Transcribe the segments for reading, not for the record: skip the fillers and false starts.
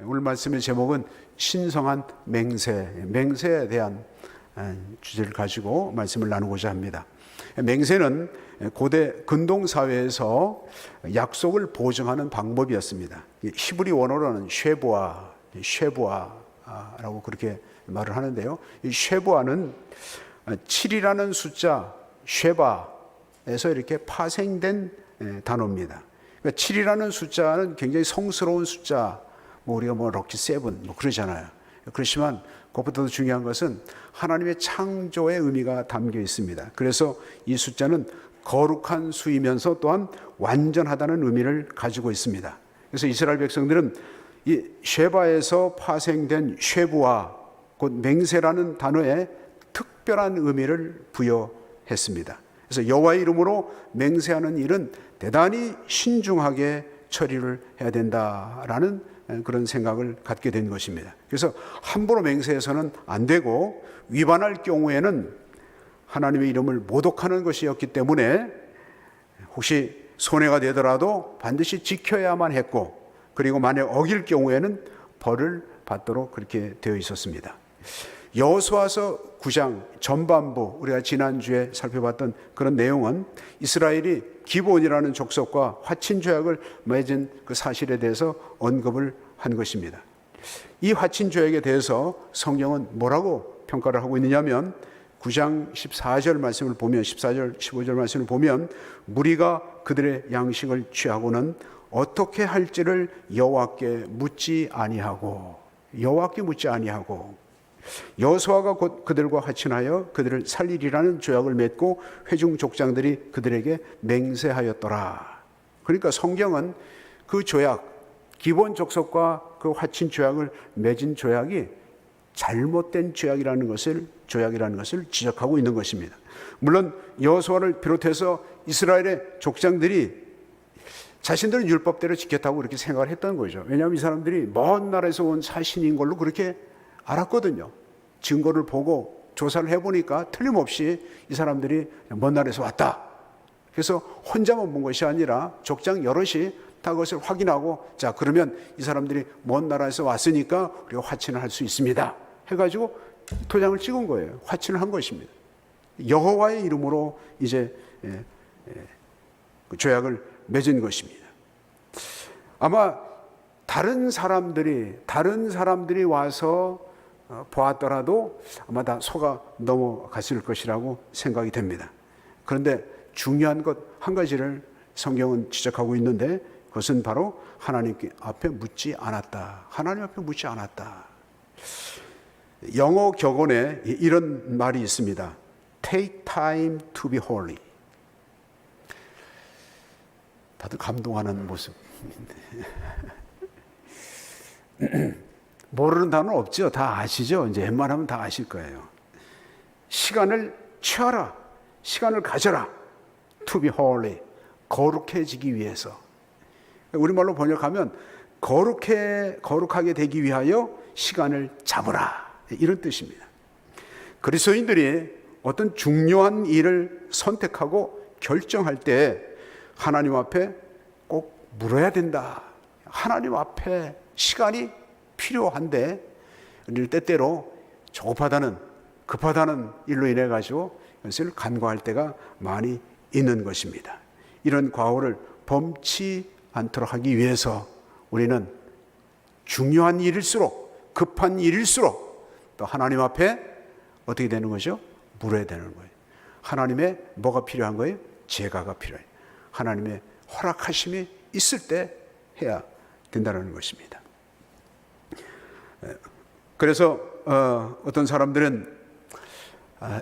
오늘 말씀의 제목은 신성한 맹세에 대한 주제를 가지고 말씀을 나누고자 합니다. 맹세는 고대 근동사회에서 약속을 보증하는 방법이었습니다. 히브리 원어로는 쉐부아라고 그렇게 말을 하는데요. 이 쉐부아는 7이라는 숫자 쉐바에서 이렇게 파생된 단어입니다. 그러니까 7이라는 숫자는 굉장히 성스러운 숫자, 우리가 럭키 세븐 그러잖아요. 그렇지만 그것보다도 중요한 것은 하나님의 창조의 의미가 담겨 있습니다. 그래서 이 숫자는 거룩한 수이면서 또한 완전하다는 의미를 가지고 있습니다. 그래서 이스라엘 백성들은 이 쉐바에서 파생된 쉐부아, 곧 맹세라는 단어에 특별한 의미를 부여했습니다. 그래서 여호와의 이름으로 맹세하는 일은 대단히 신중하게 처리를 해야 된다라는 그런 생각을 갖게 된 것입니다. 그래서 함부로 맹세해서는 안 되고, 위반할 경우에는 하나님의 이름을 모독하는 것이었기 때문에 혹시 손해가 되더라도 반드시 지켜야만 했고, 그리고 만약 어길 경우에는 벌을 받도록 그렇게 되어 있었습니다. 여호수아서 9장 전반부, 우리가 지난주에 살펴봤던 그런 내용은 이스라엘이 기브온이라는 족속과 화친 조약을 맺은 그 사실에 대해서 언급을 한 것입니다. 이 화친 조약에 대해서 성경은 뭐라고 평가를 하고 있느냐면 9장 14절 말씀을 보면, 14절 15절 말씀을 보면, 무리가 그들의 양식을 취하고는 어떻게 할지를 여호와께 묻지 아니하고 여호수아가 곧 그들과 화친하여 그들을 살리리라는 조약을 맺고 회중 족장들이 그들에게 맹세하였더라. 그러니까 성경은 그 조약, 기본 족속과 그 화친 조약을 맺은 조약이 잘못된 조약이라는 것을 지적하고 있는 것입니다. 물론 여호수아를 비롯해서 이스라엘의 족장들이 자신들은 율법대로 지켰다고 그렇게 생각을 했던 거죠. 왜냐하면 이 사람들이 먼 나라에서 온 사신인 걸로 그렇게 알았거든요. 증거를 보고 조사를 해보니까 틀림없이 이 사람들이 먼 나라에서 왔다. 그래서 혼자만 본 것이 아니라 족장 여럿이 다 그것을 확인하고, 자, 그러면 이 사람들이 먼 나라에서 왔으니까 우리가 화친을 할 수 있습니다 해가지고 도장을 찍은 거예요. 화친을 한 것입니다. 여호와의 이름으로 이제 그 조약을 맺은 것입니다. 아마 다른 사람들이 와서 보았더라도 아마 다 속아 넘어갔을 것이라고 생각이 됩니다. 그런데 중요한 것 한 가지를 성경은 지적하고 있는데, 그것은 바로 하나님 앞에 묻지 않았다. 영어 격언에 이런 말이 있습니다. Take time to be holy. 다들 감동하는 모습. 모르는 단어 없죠? 다 아시죠? 이제 웬만하면 다 아실 거예요. 시간을 취하라. 시간을 가져라. To be holy. 거룩해지기 위해서. 우리말로 번역하면 거룩하게 되기 위하여 시간을 잡으라. 이런 뜻입니다. 그리스도인들이 어떤 중요한 일을 선택하고 결정할 때 하나님 앞에 꼭 물어야 된다. 하나님 앞에 시간이 필요한데, 우리를 때때로 조급하다는, 급하다는 일로 인해 가지고 그것을 간과할 때가 많이 있는 것입니다. 이런 과오를 범치 않도록 하기 위해서 우리는 중요한 일일수록, 급한 일일수록 또 하나님 앞에 어떻게 되는 거죠? 물어야 되는 거예요. 하나님의 뭐가 필요한 거예요? 제가가 필요해요. 하나님의 허락하심이 있을 때 해야 된다는 것입니다. 그래서 어떤 사람들은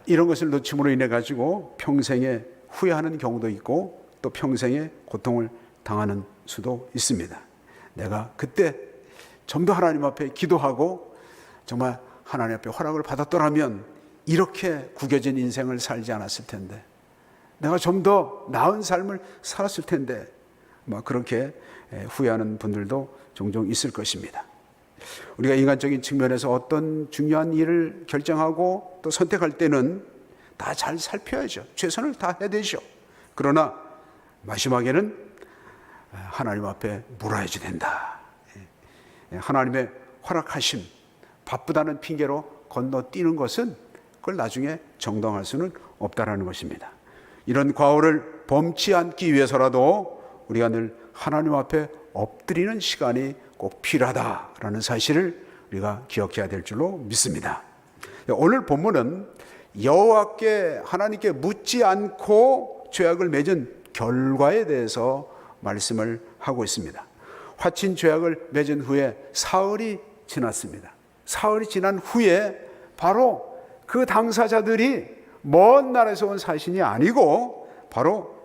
이런 것을 놓침으로 인해 가지고 평생에 후회하는 경우도 있고, 또 평생에 고통을 당하는 수도 있습니다. 내가 그때 좀 더 하나님 앞에 기도하고 정말 하나님 앞에 허락을 받았더라면 이렇게 구겨진 인생을 살지 않았을 텐데, 내가 좀 더 나은 삶을 살았을 텐데, 그렇게 후회하는 분들도 종종 있을 것입니다. 우리가 인간적인 측면에서 어떤 중요한 일을 결정하고 또 선택할 때는 다 잘 살펴야죠. 최선을 다해야 되죠. 그러나 마지막에는 하나님 앞에 물어야지 된다. 하나님의 허락하심, 바쁘다는 핑계로 건너뛰는 것은 그걸 나중에 정당할 수는 없다라는 것입니다. 이런 과오를 범치 않기 위해서라도 우리가 늘 하나님 앞에 엎드리는 시간이 꼭 필요하다라는 사실을 우리가 기억해야 될 줄로 믿습니다. 오늘 본문은 여호와께 하나님께 묻지 않고 죄악을 맺은 결과에 대해서 말씀을 하고 있습니다. 화친 죄악을 맺은 후에 사흘이 지났습니다. 사흘이 지난 후에 바로 그 당사자들이 먼 나라에서 온 사신이 아니고 바로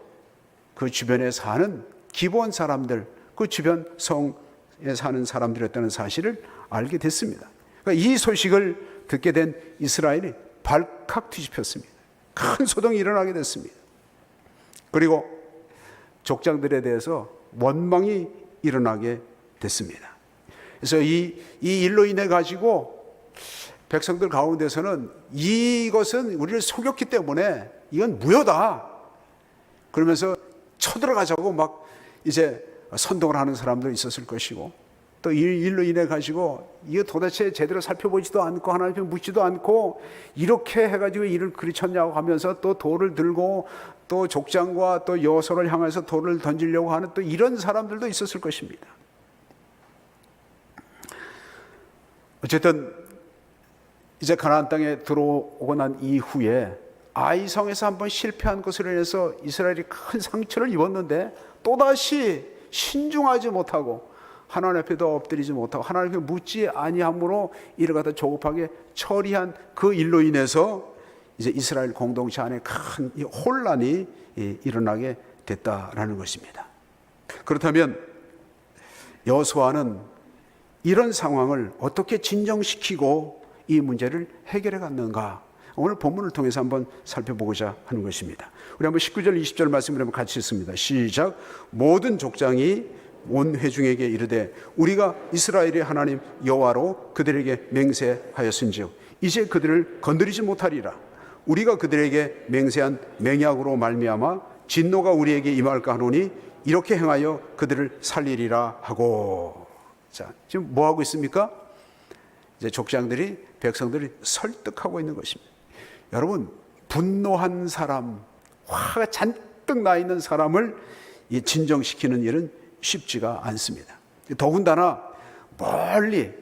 그 주변에 사는 기본 사람들, 그 주변 성에 사는 사람들이었다는 사실을 알게 됐습니다. 그러니까 이 소식을 듣게 된 이스라엘이 발칵 뒤집혔습니다. 큰 소동이 일어나게 됐습니다. 그리고 족장들에 대해서 원망이 일어나게 됐습니다. 그래서 이 일로 인해 가지고 백성들 가운데서는 이것은 우리를 속였기 때문에 이건 무효다 그러면서 쳐들어가자고 막 이제 선동을 하는 사람도 있었을 것이고, 또 이 일로 인해 가지고 이거 도대체 제대로 살펴보지도 않고 하나님께 묻지도 않고 이렇게 해가지고 일을 그리 쳤냐고 하면서 또 돌을 들고 또 족장과 또 여호수아를 향해서 돌을 던지려고 하는 또 이런 사람들도 있었을 것입니다. 어쨌든 이제 가나안 땅에 들어오고 난 이후에 아이성에서 한번 실패한 것으로 인해서 이스라엘이 큰 상처를 입었는데 또다시 신중하지 못하고 하나님 앞에도 엎드리지 못하고 하나님께 묻지 아니함으로 이를 갖다 조급하게 처리한 그 일로 인해서 이제 이스라엘 공동체 안에 큰 혼란이 일어나게 됐다라는 것입니다. 그렇다면 여호수아는 이런 상황을 어떻게 진정시키고 이 문제를 해결해 갔는가? 오늘 본문을 통해서 한번 살펴보고자 하는 것입니다. 우리 한번 19절 20절 말씀을 한번 같이 읽습니다. 시작. 모든 족장이 온 회중에게 이르되 우리가 이스라엘의 하나님 여호와로 그들에게 맹세하였은즉 이제 그들을 건드리지 못하리라. 우리가 그들에게 맹세한 맹약으로 말미암아 진노가 우리에게 임할까 하노니 이렇게 행하여 그들을 살리리라 하고. 자, 지금 뭐 하고 있습니까? 이제 족장들이 백성들이 설득하고 있는 것입니다. 여러분, 분노한 사람, 화가 잔뜩 나 있는 사람을 진정시키는 일은 쉽지가 않습니다. 더군다나 멀리,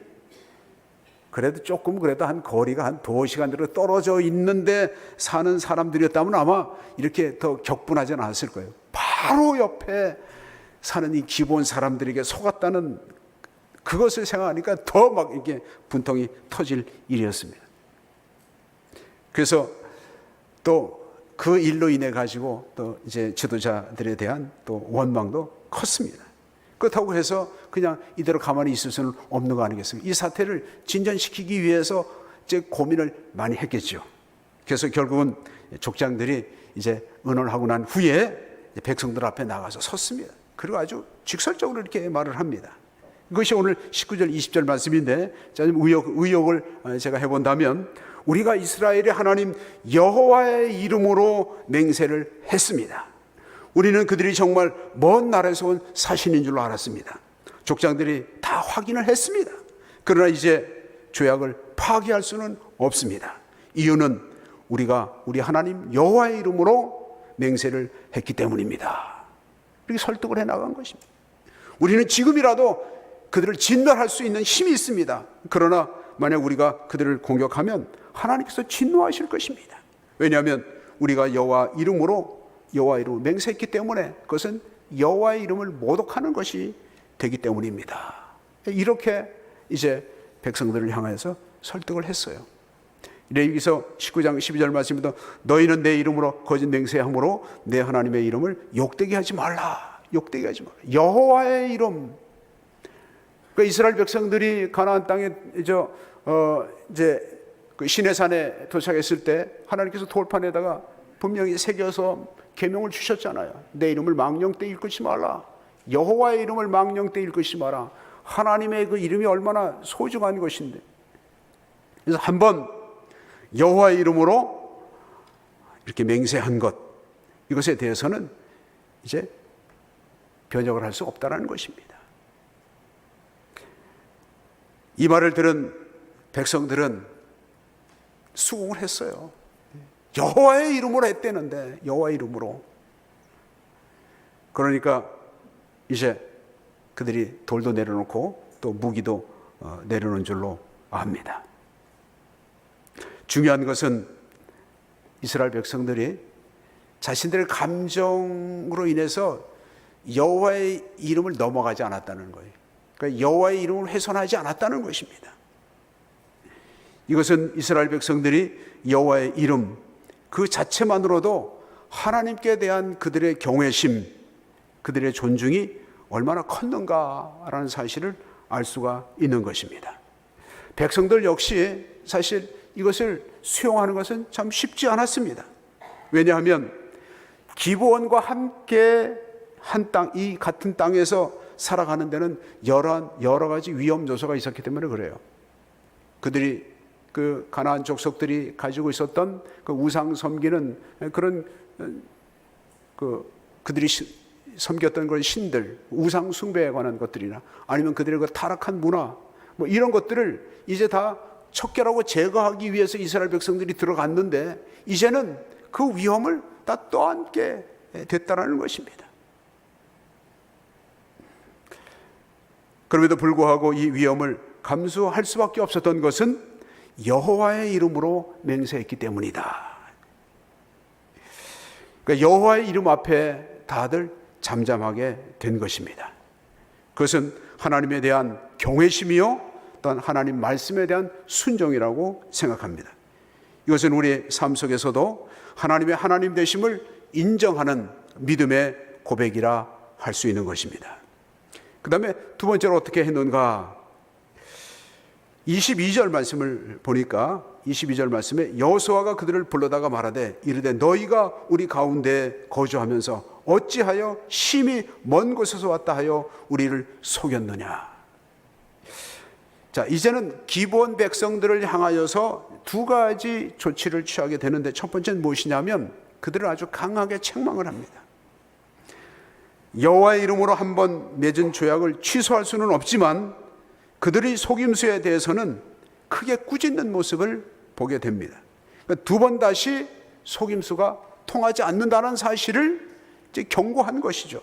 그래도 조금 그래도 한 거리가 한 2시간 정도 떨어져 있는데 사는 사람들이었다면 아마 이렇게 더 격분하지 않았을 거예요. 바로 옆에 사는 이 기본 사람들에게 속았다는 그것을 생각하니까 더 막 이렇게 분통이 터질 일이었습니다. 그래서 또 그 일로 인해 가지고 또 이제 지도자들에 대한 또 원망도 컸습니다. 그렇다고 해서 그냥 이대로 가만히 있을 수는 없는 거 아니겠습니까? 이 사태를 진전시키기 위해서 이제 고민을 많이 했겠죠. 그래서 결국은 족장들이 이제 의논을 하고 난 후에 백성들 앞에 나가서 섰습니다. 그리고 아주 직설적으로 이렇게 말을 합니다. 그것이 오늘 19절 20절 말씀인데, 자, 의역을 제가 해본다면 우리가 이스라엘의 하나님 여호와의 이름으로 맹세를 했습니다. 우리는 그들이 정말 먼 나라에서 온 사신인 줄로 알았습니다. 족장들이 다 확인을 했습니다. 그러나 이제 죄악을 파기할 수는 없습니다. 이유는 우리가 우리 하나님 여호와의 이름으로 맹세를 했기 때문입니다. 이렇게 설득을 해나간 것입니다. 우리는 지금이라도 그들을 진멸할 수 있는 힘이 있습니다. 그러나 만약 우리가 그들을 공격하면 하나님께서 진노하실 것입니다. 왜냐하면 우리가 여호와 이름으로 맹세했기 때문에 그것은 여호와의 이름을 모독하는 것이 되기 때문입니다. 이렇게 이제 백성들을 향해서 설득을 했어요. 레위기서 19장 12절 말씀입니다. 너희는 내 이름으로 거짓 맹세함으로 내 하나님의 이름을 욕되게 하지 말라. 욕되게 하지 말라. 여호와의 이름. 그러니까 이스라엘 백성들이 가나안 땅에 이제 그 시내산에 도착했을 때 하나님께서 돌판에다가 분명히 새겨서 계명을 주셨잖아요. 내 이름을 망령되이 일컫지 말라. 여호와의 이름을 망령되이 일컫지 마라. 하나님의 그 이름이 얼마나 소중한 것인데. 그래서 한번 여호와의 이름으로 이렇게 맹세한 것, 이것에 대해서는 이제 변혁을 할 수 없다는 것입니다. 이 말을 들은 백성들은 수긍을 했어요. 여호와의 이름으로 했대는데, 여호와의 이름으로. 그러니까 이제 그들이 돌도 내려놓고 또 무기도 내려놓은 줄로 압니다. 중요한 것은 이스라엘 백성들이 자신들의 감정으로 인해서 여호와의 이름을 넘어가지 않았다는 거예요. 그러니까 여호와의 이름을 훼손하지 않았다는 것입니다. 이것은 이스라엘 백성들이 여호와의 이름 그 자체만으로도 하나님께 대한 그들의 경외심, 그들의 존중이 얼마나 컸는가라는 사실을 알 수가 있는 것입니다. 백성들 역시 사실 이것을 수용하는 것은 참 쉽지 않았습니다. 왜냐하면 기브온과 함께 한 땅, 이 같은 땅에서 살아가는 데는 여러 가지 위험 요소가 있었기 때문에 그래요. 그들이 그 가나안 족속들이 가지고 있었던 그 우상 섬기는 그런 그들이 섬겼던 그런 신들, 우상 숭배에 관한 것들이나 아니면 그들의 그 타락한 문화, 뭐 이런 것들을 이제 다 척결하고 제거하기 위해서 이스라엘 백성들이 들어갔는데 이제는 그 위험을 다 떠안게 됐다라는 것입니다. 그럼에도 불구하고 이 위험을 감수할 수밖에 없었던 것은 여호와의 이름으로 맹세했기 때문이다. 그러니까 여호와의 이름 앞에 다들 잠잠하게 된 것입니다. 그것은 하나님에 대한 경외심이요, 또한 하나님 말씀에 대한 순종이라고 생각합니다. 이것은 우리 삶 속에서도 하나님의 하나님 되심을 인정하는 믿음의 고백이라 할 수 있는 것입니다. 그 다음에 두 번째로 어떻게 했는가? 22절 말씀을 보니까 22절 말씀에 여호수아가 그들을 불러다가 말하되 이르되 너희가 우리 가운데 거주하면서 어찌하여 심히 먼 곳에서 왔다 하여 우리를 속였느냐. 자, 이제는 기브온 백성들을 향하여서 두 가지 조치를 취하게 되는데 첫 번째는 무엇이냐면 그들을 아주 강하게 책망을 합니다. 여호와의 이름으로 한번 맺은 조약을 취소할 수는 없지만 그들이 속임수에 대해서는 크게 꾸짖는 모습을 보게 됩니다. 그러니까 두 번 다시 속임수가 통하지 않는다는 사실을 이제 경고한 것이죠.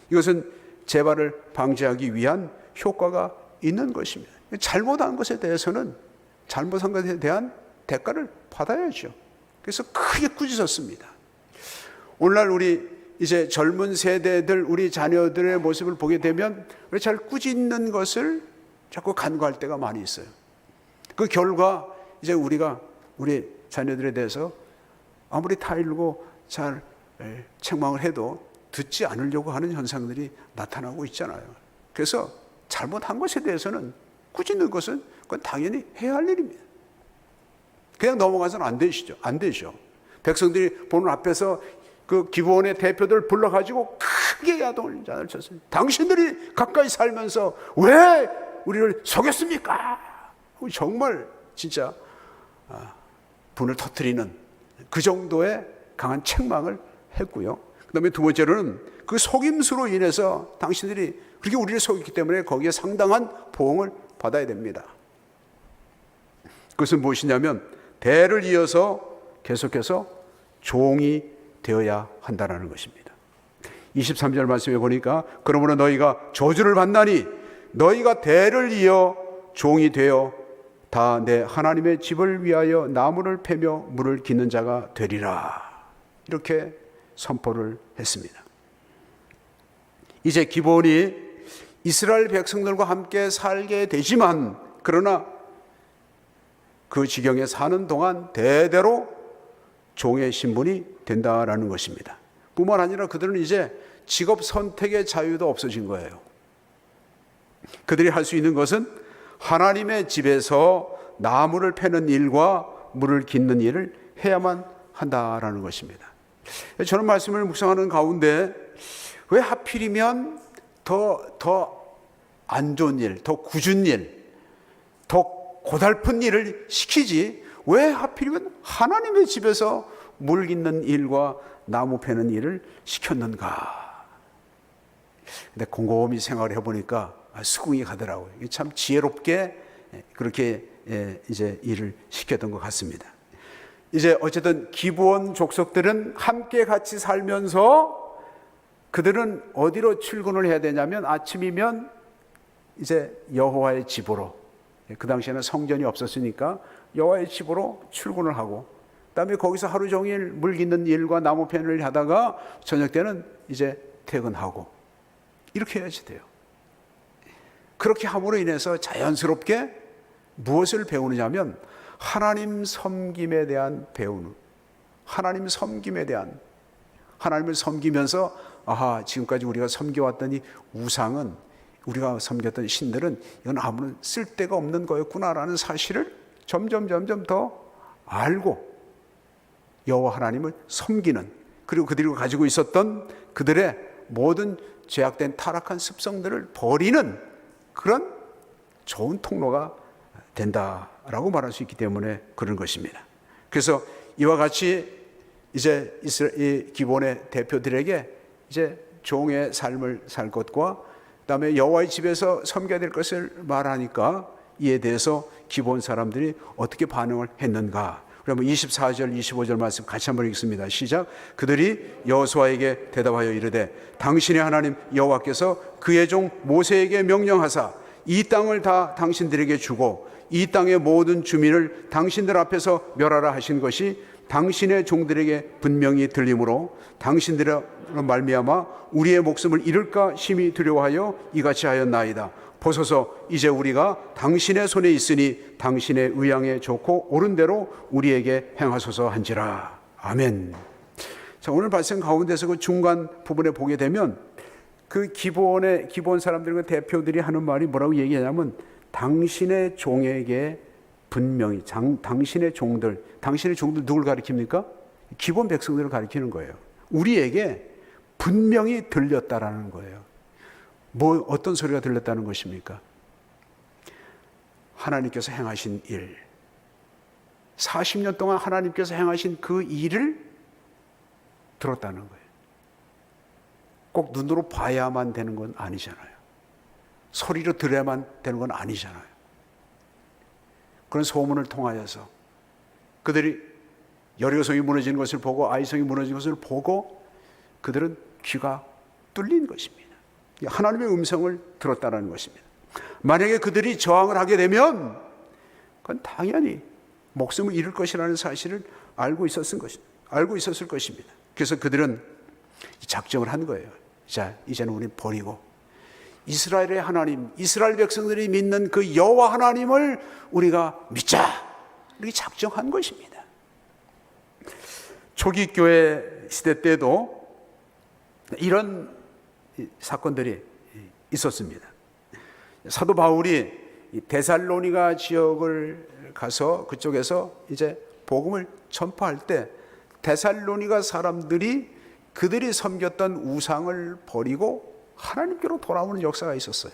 이것은 재발을 방지하기 위한 효과가 있는 것입니다. 잘못한 것에 대해서는 잘못한 것에 대한 대가를 받아야죠. 그래서 크게 꾸짖었습니다. 오늘날 우리 이제 젊은 세대들, 우리 자녀들의 모습을 보게 되면 잘 꾸짖는 것을 자꾸 간과할 때가 많이 있어요. 그 결과 이제 우리가 우리 자녀들에 대해서 아무리 타일고 잘 책망을 해도 듣지 않으려고 하는 현상들이 나타나고 있잖아요. 그래서 잘못한 것에 대해서는 꾸짖는 것은 그건 당연히 해야 할 일입니다. 그냥 넘어가서는 안 되시죠. 안 되죠. 백성들이 보는 앞에서 그 기브온의 대표들 불러가지고 크게 야동을 잔을 쳤어요. 당신들이 가까이 살면서 왜 우리를 속였습니까? 정말 진짜 분을 터뜨리는 그 정도의 강한 책망을 했고요. 그 다음에 두 번째로는 그 속임수로 인해서 당신들이 그렇게 우리를 속였기 때문에 거기에 상당한 보응을 받아야 됩니다. 그것은 무엇이냐면 대를 이어서 계속해서 종이 되어야 한다는 것입니다. 23절 말씀에 보니까 그러므로 너희가 저주를 받나니 너희가 대를 이어 종이 되어 다 내 하나님의 집을 위하여 나무를 패며 물을 기는 자가 되리라. 이렇게 선포를 했습니다. 이제 기브온이 이스라엘 백성들과 함께 살게 되지만 그러나 그 지경에 사는 동안 대대로 종의 신분이 된다라는 것입니다. 뿐만 아니라 그들은 이제 직업 선택의 자유도 없어진 거예요. 그들이 할 수 있는 것은 하나님의 집에서 나무를 패는 일과 물을 깃는 일을 해야만 한다라는 것입니다. 저는 말씀을 묵상하는 가운데 왜 하필이면 더 안 좋은 일, 더 굳은 일, 더 고달픈 일을 시키지 왜 하필이면 하나님의 집에서 물 깃는 일과 나무 패는 일을 시켰는가? 근데 곰곰이 생각을 해보니까 수긍이 가더라고요. 참 지혜롭게 그렇게 이제 일을 시켰던 것 같습니다. 이제 어쨌든 기브온 족속들은 함께 같이 살면서 그들은 어디로 출근을 해야 되냐면 아침이면 이제 여호와의 집으로, 그 당시에는 성전이 없었으니까 여호와의 집으로 출근을 하고, 그다음에 거기서 하루 종일 물 깃는 일과 나무 패는 하다가 저녁 때는 이제 퇴근하고, 이렇게 해야지 돼요. 그렇게 함으로 인해서 자연스럽게 무엇을 배우느냐면 하나님 섬김에 대한 배우는, 하나님 섬김에 대한, 하나님을 섬기면서 아하, 지금까지 우리가 섬겨왔더니 우상은, 우리가 섬겼던 신들은 이건 아무런 쓸데가 없는 거였구나라는 사실을 점점 더 알고 여호와 하나님을 섬기는, 그리고 그들이 가지고 있었던 그들의 모든 죄악된 타락한 습성들을 버리는 그런 좋은 통로가 된다라고 말할 수 있기 때문에 그런 것입니다. 그래서 이와 같이 이제 이 기본의 대표들에게 이제 종의 삶을 살 것과 그다음에 여호와의 집에서 섬겨야 될 것을 말하니까 이에 대해서 기본 사람들이 어떻게 반응을 했는가. 그러면 24절 25절 말씀 같이 한번 읽겠습니다. 시작. 그들이 여호수아에게 대답하여 이르되 당신의 하나님 여호와께서 그의 종 모세에게 명령하사 이 땅을 다 당신들에게 주고 이 땅의 모든 주민을 당신들 앞에서 멸하라 하신 것이 당신의 종들에게 분명히 들리므로 당신들의 말미암아 우리의 목숨을 잃을까 심히 두려워하여 이같이 하였나이다. 보소서, 이제 우리가 당신의 손에 있으니 당신의 의향에 좋고 옳은 대로 우리에게 행하소서 한지라. 아멘. 자, 오늘 발생 가운데서 그 중간 부분에 보게 되면 그 기본 사람들과 대표들이 하는 말이 뭐라고 얘기하냐면 당신의 종에게 분명히, 당신의 종들 누굴 가리킵니까? 기본 백성들을 가리키는 거예요. 우리에게 분명히 들렸다라는 거예요. 뭐 어떤 소리가 들렸다는 것입니까? 하나님께서 행하신 일, 40년 동안 하나님께서 행하신 그 일을 들었다는 거예요. 꼭 눈으로 봐야만 되는 건 아니잖아요. 소리로 들어야만 되는 건 아니잖아요. 그런 소문을 통하여서 그들이 여리고성이 무너지는 것을 보고 아이성이 무너지는 것을 보고 그들은 귀가 뚫린 것입니다. 하나님의 음성을 들었다는 것입니다. 만약에 그들이 저항을 하게 되면 그건 당연히 목숨을 잃을 것이라는 사실을 알고 있었을 것입니다. 그래서 그들은 작정을 한 거예요. 자, 이제는 우리는 버리고 이스라엘의 하나님, 이스라엘 백성들이 믿는 그 여호와 하나님을 우리가 믿자, 이렇게 작정한 것입니다. 초기 교회 시대 때도 이런 사건들이 있었습니다. 사도 바울이 데살로니가 지역을 가서 그쪽에서 이제 복음을 전파할 때 데살로니가 사람들이 그들이 섬겼던 우상을 버리고 하나님께로 돌아오는 역사가 있었어요.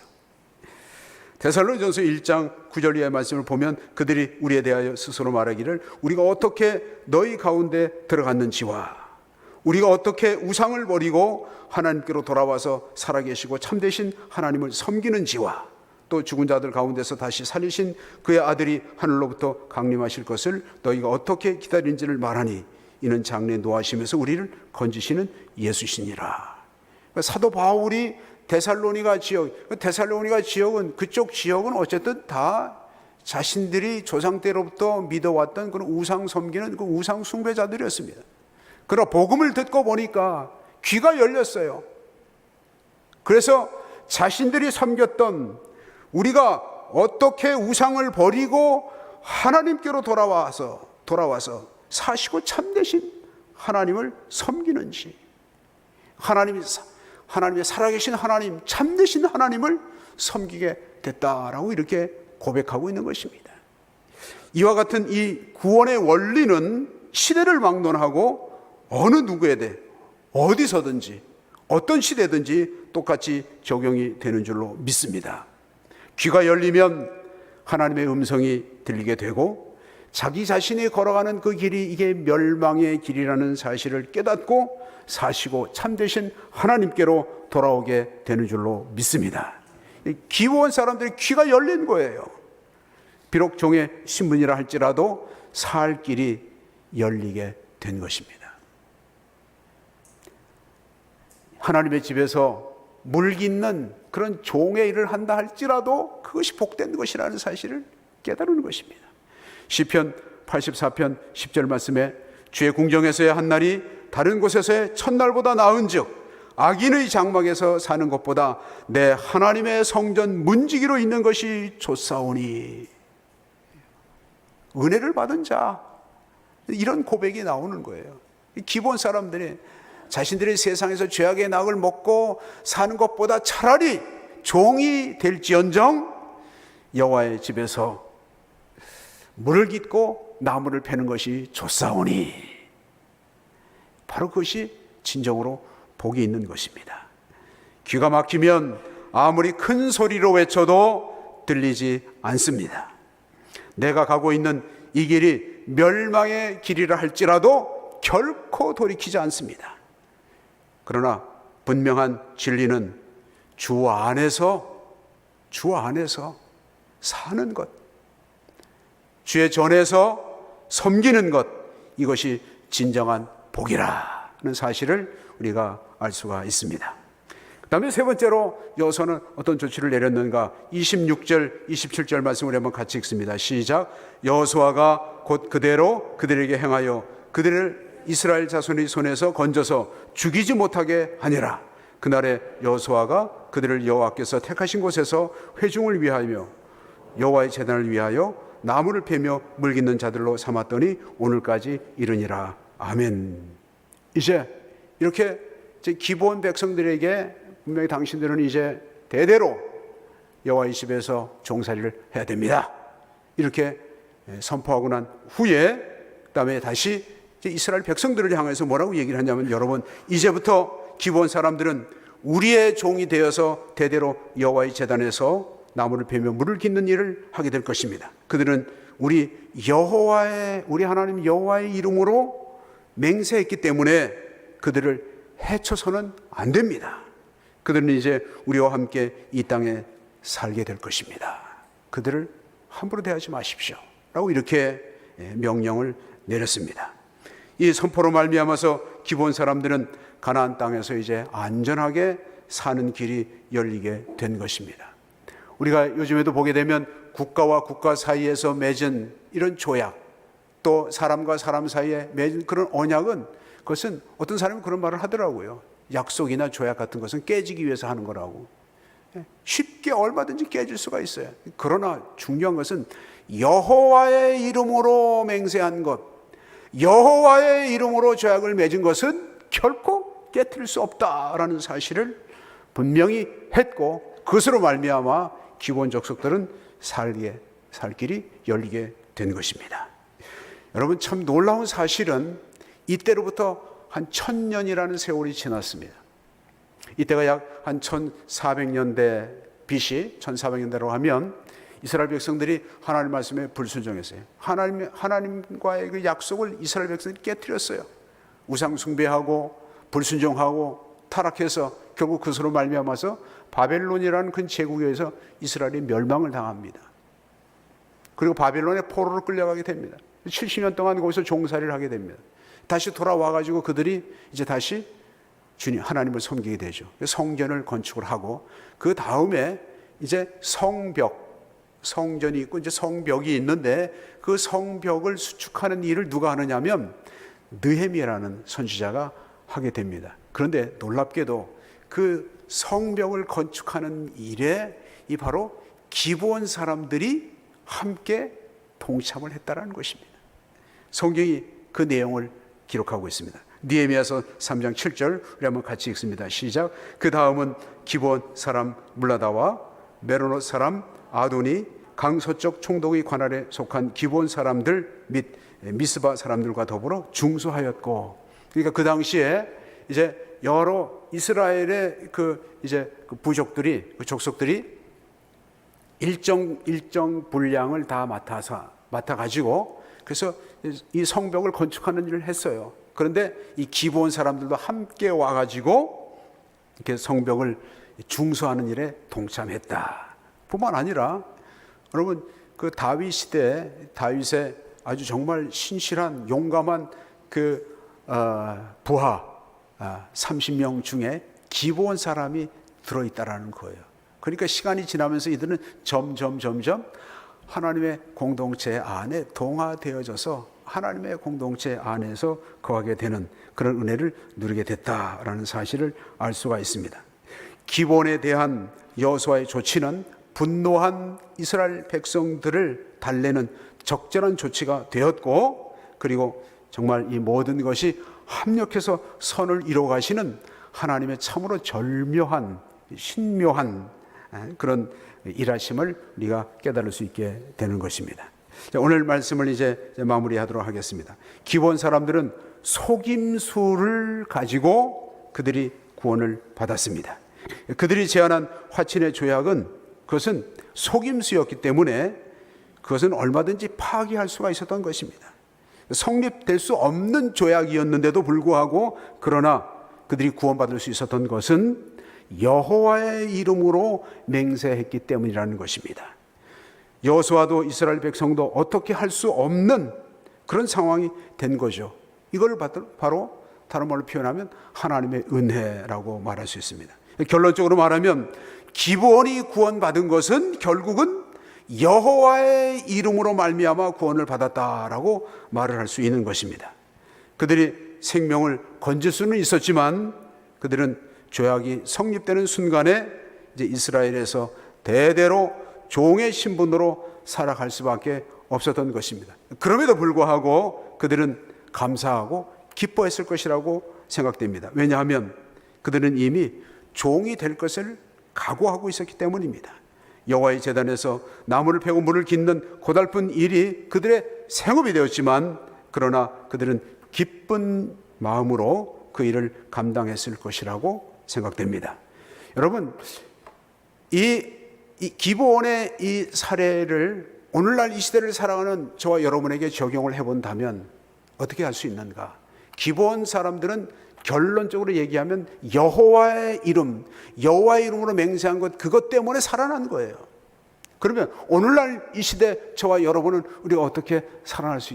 데살로니전서 1장 9절 이하의 말씀을 보면 그들이 우리에 대하여 스스로 말하기를 우리가 어떻게 너희 가운데 들어갔는지와 우리가 어떻게 우상을 버리고 하나님께로 돌아와서 살아계시고 참되신 하나님을 섬기는지와 또 죽은 자들 가운데서 다시 살리신 그의 아들이 하늘로부터 강림하실 것을 너희가 어떻게 기다린지를 말하니 이는 장래 노하시면서 우리를 건지시는 예수시니라. 그러니까 사도 바울이 데살로니가 지역은 그쪽 지역은 어쨌든 다 자신들이 조상 때로부터 믿어왔던 그런 우상 섬기는 그 우상 숭배자들이었습니다. 그러나 복음을 듣고 보니까 귀가 열렸어요. 그래서 자신들이 섬겼던 우리가 어떻게 우상을 버리고 하나님께로 돌아와서 사시고 참되신 하나님을 섬기는지, 하나님의 살아계신 하나님, 참되신 하나님을 섬기게 됐다라고 이렇게 고백하고 있는 것입니다. 이와 같은 이 구원의 원리는 시대를 막론하고 어느 누구에 대해 어디서든지 어떤 시대든지 똑같이 적용이 되는 줄로 믿습니다. 귀가 열리면 하나님의 음성이 들리게 되고 자기 자신이 걸어가는 그 길이 이게 멸망의 길이라는 사실을 깨닫고 사시고 참되신 하나님께로 돌아오게 되는 줄로 믿습니다. 기브온 사람들의 귀가 열린 거예요. 비록 종의 신분이라 할지라도 살 길이 열리게 된 것입니다. 하나님의 집에서 물깃는 그런 종의 일을 한다 할지라도 그것이 복된 것이라는 사실을 깨달은 것입니다. 시편 84편 10절 말씀에 주의 궁정에서의 한 날이 다른 곳에서의 첫날보다 나은즉 악인의 장막에서 사는 것보다 내 하나님의 성전 문지기로 있는 것이 좋사오니. 은혜를 받은 자, 이런 고백이 나오는 거예요. 기본 사람들이 자신들이 세상에서 죄악의 낙을 먹고 사는 것보다 차라리 종이 될지언정 여호와의 집에서 물을 깃고 나무를 패는 것이 좋사오니. 바로 그것이 진정으로 복이 있는 것입니다. 귀가 막히면 아무리 큰 소리로 외쳐도 들리지 않습니다. 내가 가고 있는 이 길이 멸망의 길이라 할지라도 결코 돌이키지 않습니다. 그러나 분명한 진리는 주 안에서 사는 것, 주의 전에서 섬기는 것, 이것이 진정한 복이라는 사실을 우리가 알 수가 있습니다. 그 다음에 세 번째로 여호수아는 어떤 조치를 내렸는가? 26절, 27절 말씀을 한번 같이 읽습니다. 시작. 여호수아가 곧 그대로 그들에게 행하여 그들을 이스라엘 자손의 손에서 건져서 죽이지 못하게 하니라. 그날에 여호수아가 그들을 여호와께서 택하신 곳에서 회중을 위하여 여호와의 제단을 위하여 나무를 패며 물 깃는 자들로 삼았더니 오늘까지 이르니라. 아멘. 이제 이렇게 기본 백성들에게 분명히 당신들은 이제 대대로 여호와의 집에서 종살이를 해야 됩니다, 이렇게 선포하고 난 후에 그다음에 다시 이스라엘 백성들을 향해서 뭐라고 얘기를 하냐면, 여러분 이제부터 기본 사람들은 우리의 종이 되어서 대대로 여호와의 제단에서 나무를 베며 물을 깃는 일을 하게 될 것입니다. 그들은 우리 하나님 여호와의 이름으로 맹세했기 때문에 그들을 해쳐서는 안 됩니다. 그들은 이제 우리와 함께 이 땅에 살게 될 것입니다. 그들을 함부로 대하지 마십시오 라고 이렇게 명령을 내렸습니다. 이 선포로 말미암아서 기본 사람들은 가나안 땅에서 이제 안전하게 사는 길이 열리게 된 것입니다. 우리가 요즘에도 보게 되면 국가와 국가 사이에서 맺은 이런 조약, 또 사람과 사람 사이에 맺은 그런 언약은, 그것은 어떤 사람이 그런 말을 하더라고요. 약속이나 조약 같은 것은 깨지기 위해서 하는 거라고. 쉽게 얼마든지 깨질 수가 있어요. 그러나 중요한 것은 여호와의 이름으로 맹세한 것, 여호와의 이름으로 조약을 맺은 것은 결코 깨트릴 수 없다라는 사실을 분명히 했고, 그것으로 말미암아 기본 족속들은 살 길이 열리게 된 것입니다. 여러분, 참 놀라운 사실은 이때로부터 한 1000년이라는 세월이 지났습니다. 이때가 약 한 1400년대 BC, 1400년대로 하면 이스라엘 백성들이 하나님 말씀에 불순종했어요. 하나님과의 그 약속을 이스라엘 백성들이 깨트렸어요. 우상 숭배하고 불순종하고 타락해서 결국 그것으로 말미암아서 바벨론이라는 큰 제국에서 이스라엘이 멸망을 당합니다. 그리고 바벨론의 포로로 끌려가게 됩니다. 70년 동안 거기서 종살이를 하게 됩니다. 다시 돌아와가지고 그들이 이제 다시 주님 하나님을 섬기게 되죠. 성전을 건축을 하고, 그 다음에 이제 성전이 있고 이제 성벽이 있는데, 그 성벽을 수축하는 일을 누가 하느냐면 느헤미야라는 선지자가 하게 됩니다. 그런데 놀랍게도 그 성벽을 건축하는 일에 이 바로 기브온 사람들이 함께 동참을 했다라는 것입니다. 성경이 그 내용을 기록하고 있습니다. 느헤미야서 3장 7절 우리 한번 같이 읽습니다. 시작. 그 다음은 기브온 사람 물라다와 메로노 사람 아도니, 강서쪽 총독의 관할에 속한 기브온 사람들 및 미스바 사람들과 더불어 중수하였고, 그러니까 그 당시에 이제 여러 이스라엘의 그 부족들이, 그 족속들이 일정 분량을 다 맡아가지고 그래서 이 성벽을 건축하는 일을 했어요. 그런데 이 기브온 사람들도 함께 와가지고 이렇게 성벽을 중수하는 일에 동참했다. 뿐만 아니라 여러분 그 다윗 시대 다윗의 아주 정말 신실한 용감한 그 부하 30명 중에 기브온 사람이 들어있다라는 거예요. 그러니까 시간이 지나면서 이들은 점점 하나님의 공동체 안에 동화되어져서 하나님의 공동체 안에서 거하게 되는 그런 은혜를 누리게 됐다라는 사실을 알 수가 있습니다. 기브온에 대한 여호수아의 조치는 분노한 이스라엘 백성들을 달래는 적절한 조치가 되었고, 그리고 정말 이 모든 것이 합력해서 선을 이루어 가시는 하나님의 참으로 절묘한 신묘한 그런 일하심을 우리가 깨달을 수 있게 되는 것입니다. 오늘 말씀을 이제 마무리하도록 하겠습니다. 기브온 사람들은 속임수를 가지고 그들이 구원을 받았습니다. 그들이 제안한 화친의 조약은 그것은 속임수였기 때문에 그것은 얼마든지 파기할 수가 있었던 것입니다. 성립될 수 없는 조약이었는데도 불구하고 그러나 그들이 구원받을 수 있었던 것은 여호와의 이름으로 맹세했기 때문이라는 것입니다. 여호수아도 이스라엘 백성도 어떻게 할 수 없는 그런 상황이 된 거죠. 이걸 바로 다른 말로 표현하면 하나님의 은혜라고 말할 수 있습니다. 결론적으로 말하면 기브온이 구원받은 것은 결국은 여호와의 이름으로 말미암아 구원을 받았다라고 말을 할 수 있는 것입니다. 그들이 생명을 건질 수는 있었지만 그들은 조약이 성립되는 순간에 이제 이스라엘에서 대대로 종의 신분으로 살아갈 수밖에 없었던 것입니다. 그럼에도 불구하고 그들은 감사하고 기뻐했을 것이라고 생각됩니다. 왜냐하면 그들은 이미 종이 될 것을 각오하고 있었기 때문입니다. 여호와의 제단에서 나무를 패고 물을 깃는 고달픈 일이 그들의 생업이 되었지만 그러나 그들은 기쁜 마음으로 그 일을 감당했을 것이라고 생각됩니다. 여러분, 이 기브온의 이 사례를 오늘날 이 시대를 살아가는 저와 여러분에게 적용을 해본다면 어떻게 할 수 있는가? 기브온 사람들은 결론적으로 얘기하면 여호와의 이름으로 맹세한 것, 그것 때문에 살아난 거예요. 그러면 오늘날 이 시대 저와 여러분은 우리가 어떻게 살아날 수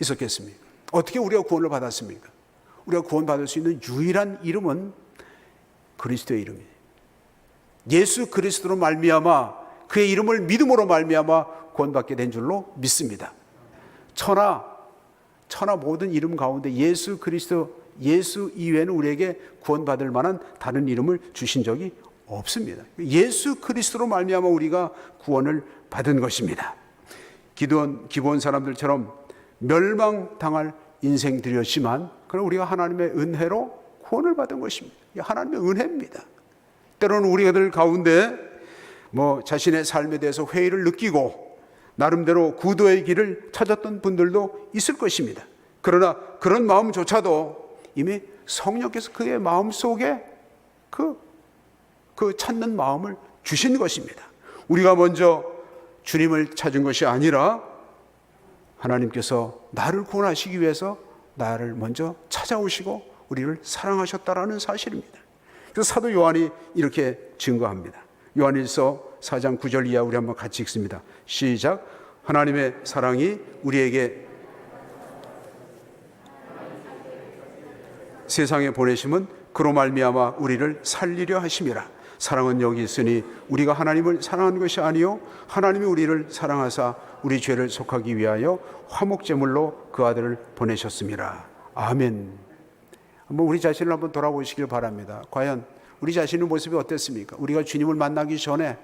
있었겠습니까? 어떻게 우리가 구원을 받았습니까? 우리가 구원받을 수 있는 유일한 이름은 그리스도의 이름이에요. 예수 그리스도로 말미암아 그의 이름을 믿음으로 말미암아 구원받게 된 줄로 믿습니다. 천하 모든 이름 가운데 예수 그리스도, 예수 이외에는 우리에게 구원받을 만한 다른 이름을 주신 적이 없습니다. 예수 그리스도로 말미암아 우리가 구원을 받은 것입니다. 기브온 사람들처럼 멸망당할 인생들이었지만 그러나 우리가 하나님의 은혜로 구원을 받은 것입니다. 하나님의 은혜입니다. 때로는 우리들 가운데 자신의 삶에 대해서 회의를 느끼고 나름대로 구도의 길을 찾았던 분들도 있을 것입니다. 그러나 그런 마음조차도 이미 성령께서 그의 마음속에 그 찾는 마음을 주신 것입니다. 우리가 먼저 주님을 찾은 것이 아니라 하나님께서 나를 구원하시기 위해서 나를 먼저 찾아오시고 우리를 사랑하셨다라는 사실입니다. 그래서 사도 요한이 이렇게 증거합니다. 요한일서 4장 9절 이하 우리 한번 같이 읽습니다. 시작. 하나님의 사랑이 우리에게 세상에 보내심은 그로 말미암아 우리를 살리려 하심이라. 사랑은 여기 있으니 우리가 하나님을 사랑한 것이 아니요 하나님이 우리를 사랑하사 우리 죄를 속하기 위하여 화목제물로 그 아들을 보내셨습니다. 아멘. 한번 우리 자신을 한번 돌아보시길 바랍니다. 과연 우리 자신의 모습이 어땠습니까? 우리가 주님을 만나기 전에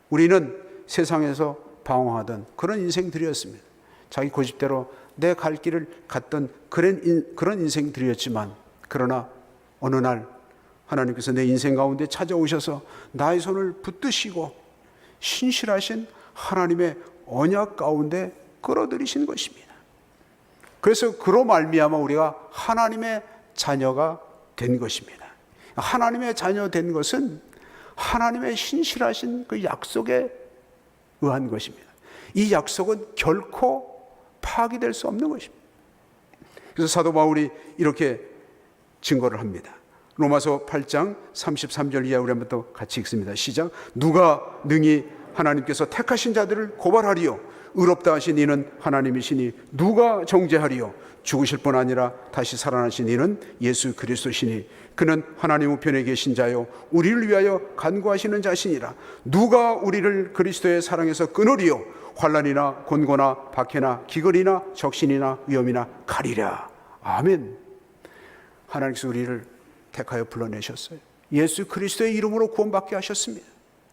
우리는 세상에서 방황하던 그런 인생들이었습니다. 자기 고집대로 내 갈 길을 갔던 그런 인생들이었지만 그러나 어느 날 하나님께서 내 인생 가운데 찾아오셔서 나의 손을 붙드시고 신실하신 하나님의 언약 가운데 끌어들이신 것입니다. 그래서 그로 말미암아 우리가 하나님의 자녀가 된 것입니다. 하나님의 자녀 된 것은 하나님의 신실하신 그 약속에 의한 것입니다. 이 약속은 결코 파기될 수 없는 것입니다. 그래서 사도 바울이 이렇게 증거를 합니다. 로마서 8장 33절 이하 우리 한번 또 같이 읽습니다. 시작. 누가 능히 하나님께서 택하신 자들을 고발하리요? 의롭다 하신 이는 하나님이시니 누가 정죄하리요? 죽으실 뿐 아니라 다시 살아나신 이는 예수 그리스도시니 그는 하나님 우편에 계신 자요 우리를 위하여 간구하시는 자시니라. 누가 우리를 그리스도의 사랑에서 끊으리요? 환난이나 곤고나 박해나 기근이나 적신이나 위험이나 가리랴. 아멘. 하나님께서 우리를 택하여 불러내셨어요. 예수 그리스도의 이름으로 구원받게 하셨습니다.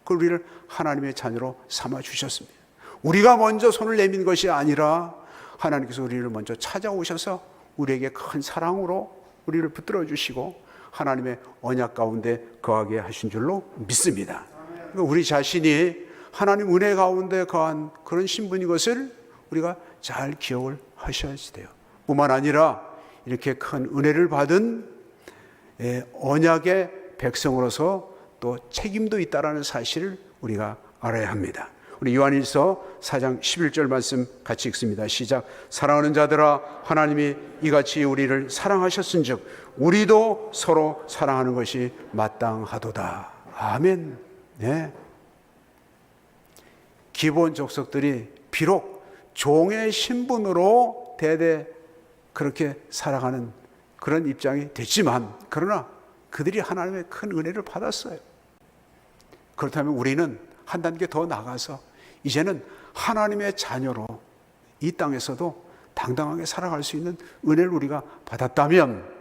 그 우리를 하나님의 자녀로 삼아주셨습니다. 우리가 먼저 손을 내민 것이 아니라 하나님께서 우리를 먼저 찾아오셔서 우리에게 큰 사랑으로 우리를 붙들어 주시고 하나님의 언약 가운데 거하게 하신 줄로 믿습니다. 그러니까 우리 자신이 하나님 은혜 가운데 거한 그런 신분인 것을 우리가 잘 기억을 하셔야 돼요. 뿐만 아니라 이렇게 큰 은혜를 받은 언약의 백성으로서 또 책임도 있다라는 사실을 우리가 알아야 합니다. 우리 요한일서 4장 11절 말씀 같이 읽습니다. 시작. 사랑하는 자들아 하나님이 이같이 우리를 사랑하셨은즉 우리도 서로 사랑하는 것이 마땅하도다. 아멘. 네. 기본 족속들이 비록 종의 신분으로 대대 그렇게 살아가는 그런 입장이 됐지만 그러나 그들이 하나님의 큰 은혜를 받았어요. 그렇다면 우리는 한 단계 더 나가서 이제는 하나님의 자녀로 이 땅에서도 당당하게 살아갈 수 있는 은혜를 우리가 받았다면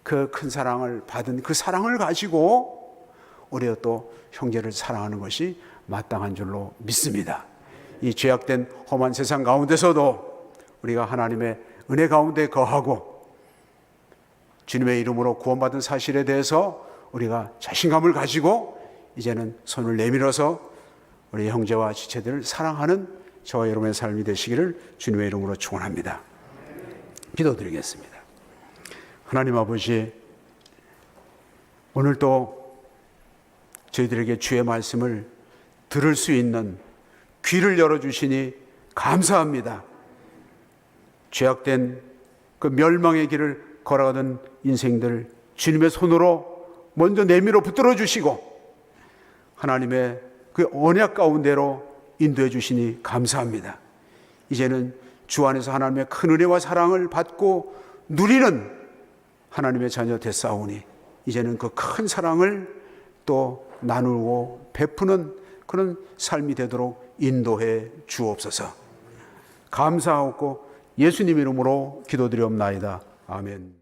그 큰 사랑을 받은 그 사랑을 가지고 우리가 또 형제를 사랑하는 것이 마땅한 줄로 믿습니다. 이 죄악된 험한 세상 가운데서도 우리가 하나님의 은혜 가운데 거하고 주님의 이름으로 구원받은 사실에 대해서 우리가 자신감을 가지고 이제는 손을 내밀어서 우리 형제와 지체들을 사랑하는 저와 여러분의 삶이 되시기를 주님의 이름으로 축원합니다. 기도드리겠습니다. 하나님 아버지, 오늘도 저희들에게 주의 말씀을 들을 수 있는 귀를 열어주시니 감사합니다. 죄악된 그 멸망의 길을 걸어가던 인생들 주님의 손으로 먼저 내밀어 붙들어 주시고 하나님의 그 언약 가운데로 인도해 주시니 감사합니다. 이제는 주 안에서 하나님의 큰 은혜와 사랑을 받고 누리는 하나님의 자녀 됐사오니 이제는 그 큰 사랑을 또 나누고 베푸는 그런 삶이 되도록 인도해 주옵소서. 감사하고 예수님 이름으로 기도드리옵나이다. 아멘.